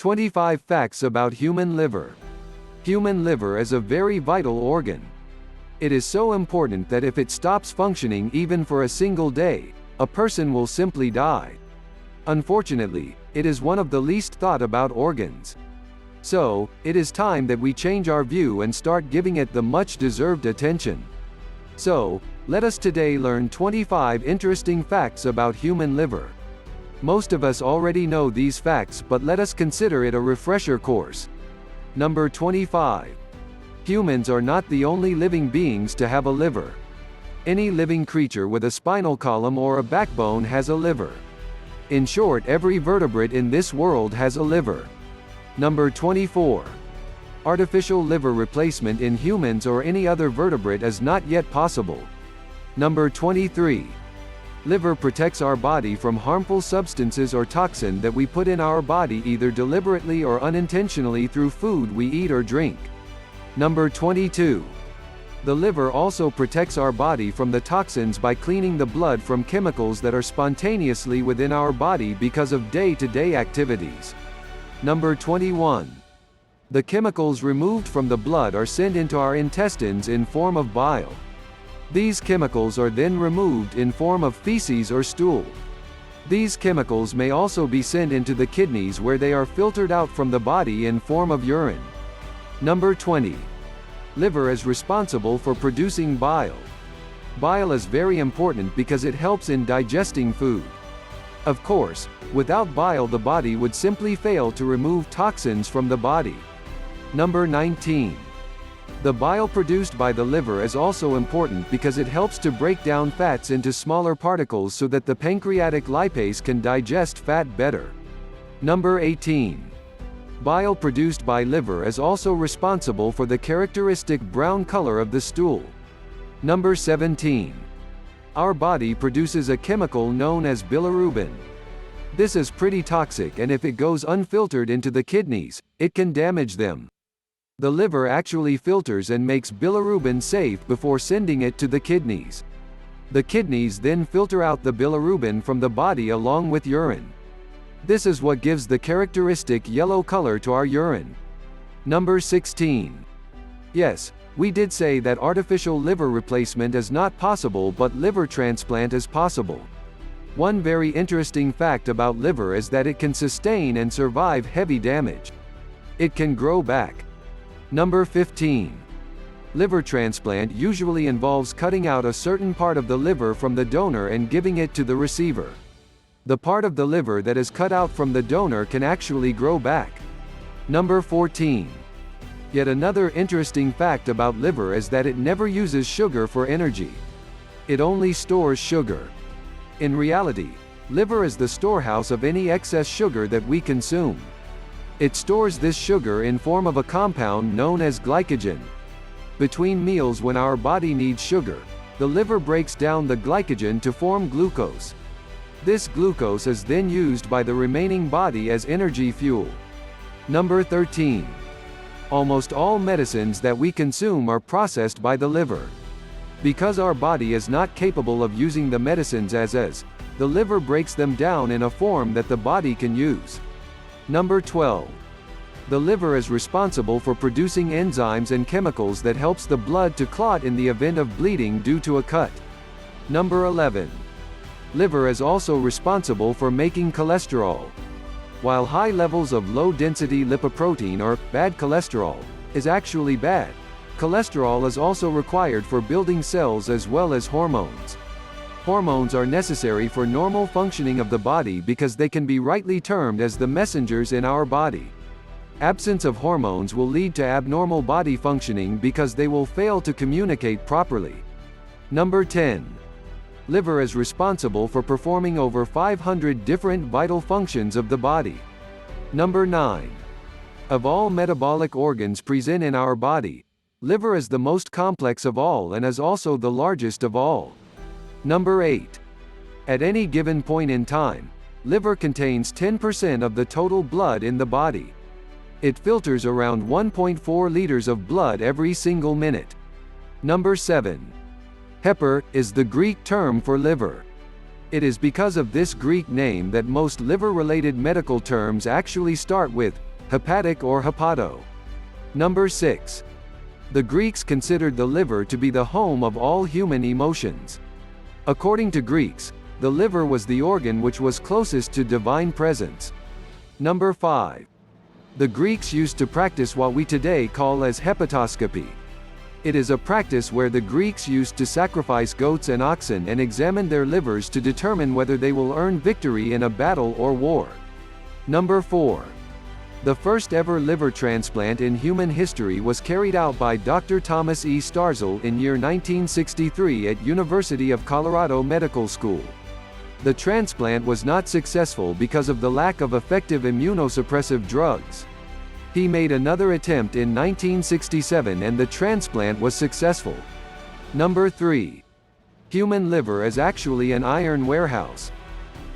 25 Facts about human liver. Human liver is a very vital organ. It is so important that if it stops functioning even for a single day, a person will simply die. Unfortunately, it is one of the least thought about organs. So, it is time that we change our view and start giving it the much-deserved attention. So, let us today learn 25 interesting facts about human liver. Most of us already know these facts, but let us consider it a refresher course. Number 25. Humans are not the only living beings to have a liver. Any living creature with a spinal column or a backbone has a liver. In short, every vertebrate in this world has a liver. Number 24. Artificial liver replacement in humans or any other vertebrate is not yet possible. Number 23. Liver protects our body from harmful substances or toxin that we put in our body either deliberately or unintentionally through food we eat or drink. Number 22. The liver also protects our body from the toxins by cleaning the blood from chemicals that are spontaneously within our body because of day-to-day activities. Number 21. The chemicals removed from the blood are sent into our intestines in form of bile. These chemicals are then removed in form of feces or stool. These chemicals may also be sent into the kidneys where they are filtered out from the body in form of urine. Number 20. Liver is responsible for producing bile. Bile is very important because it helps in digesting food. Of course, without bile the body would simply fail to remove toxins from the body. Number 19. The bile produced by the liver is also important because it helps to break down fats into smaller particles so that the pancreatic lipase can digest fat better. Number 18. Bile produced by liver is also responsible for the characteristic brown color of the stool. Number 17. Our body produces a chemical known as bilirubin. This is pretty toxic, and if it goes unfiltered into the kidneys, it can damage them. The liver actually filters and makes bilirubin safe before sending it to the kidneys. The kidneys then filter out the bilirubin from the body along with urine. This is what gives the characteristic yellow color to our urine. Number 16. Yes, we did say that artificial liver replacement is not possible, but liver transplant is possible. One very interesting fact about liver is that it can sustain and survive heavy damage. It can grow back. Number 15. Liver transplant usually involves cutting out a certain part of the liver from the donor and giving it to the receiver. The part of the liver that is cut out from the donor can actually grow back. Number 14. Yet another interesting fact about liver is that it never uses sugar for energy. It only stores sugar. In reality, liver is the storehouse of any excess sugar that we consume. It stores this sugar in form of a compound known as glycogen. Between meals, when our body needs sugar, the liver breaks down the glycogen to form glucose. This glucose is then used by the remaining body as energy fuel. Number 13. Almost all medicines that we consume are processed by the liver. Because our body is not capable of using the medicines as is, the liver breaks them down in a form that the body can use. Number 12. The liver is responsible for producing enzymes and chemicals that helps the blood to clot in the event of bleeding due to a cut. Number 11. Liver is also responsible for making cholesterol. While high levels of low-density lipoprotein or bad cholesterol is actually bad, cholesterol is also required for building cells as well as hormones. Hormones are necessary for normal functioning of the body because they can be rightly termed as the messengers in our body. Absence of hormones will lead to abnormal body functioning because they will fail to communicate properly. Number 10. Liver is responsible for performing over 500 different vital functions of the body. Number 9. Of all metabolic organs present in our body, liver is the most complex of all and is also the largest of all. Number 8. At any given point in time, liver contains 10% of the total blood in the body. It filters around 1.4 liters of blood every single minute. Number 7. Heper is the Greek term for liver. It is because of this Greek name that most liver-related medical terms actually start with hepatic or hepato. Number 6. The Greeks considered the liver to be the home of all human emotions. According to Greeks, the liver was the organ which was closest to divine presence. Number 5. The Greeks used to practice what we today call as hepatoscopy. It is a practice where the Greeks used to sacrifice goats and oxen and examine their livers to determine whether they will earn victory in a battle or war. Number 4. The first ever liver transplant in human history was carried out by Dr. Thomas E. Starzl in year 1963 at University of Colorado Medical School. The transplant was not successful because of the lack of effective immunosuppressive drugs. He made another attempt in 1967 and the transplant was successful. Number 3. Human liver is actually an iron warehouse.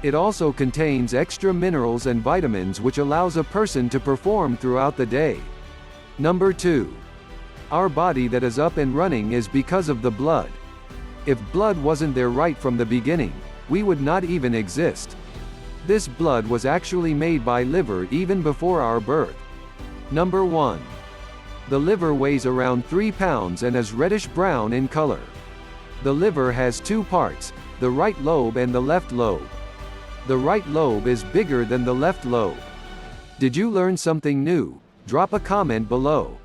It also contains extra minerals and vitamins which allows a person to perform throughout the day. Number 2. Our body that is up and running is because of the blood. If blood wasn't there right from the beginning, we would not even exist. This blood was actually made by liver even before our birth. Number 1. The liver weighs around 3 pounds and is reddish-brown in color. The liver has two parts, the right lobe and the left lobe. The right lobe is bigger than the left lobe. Did you learn something new? Drop a comment below.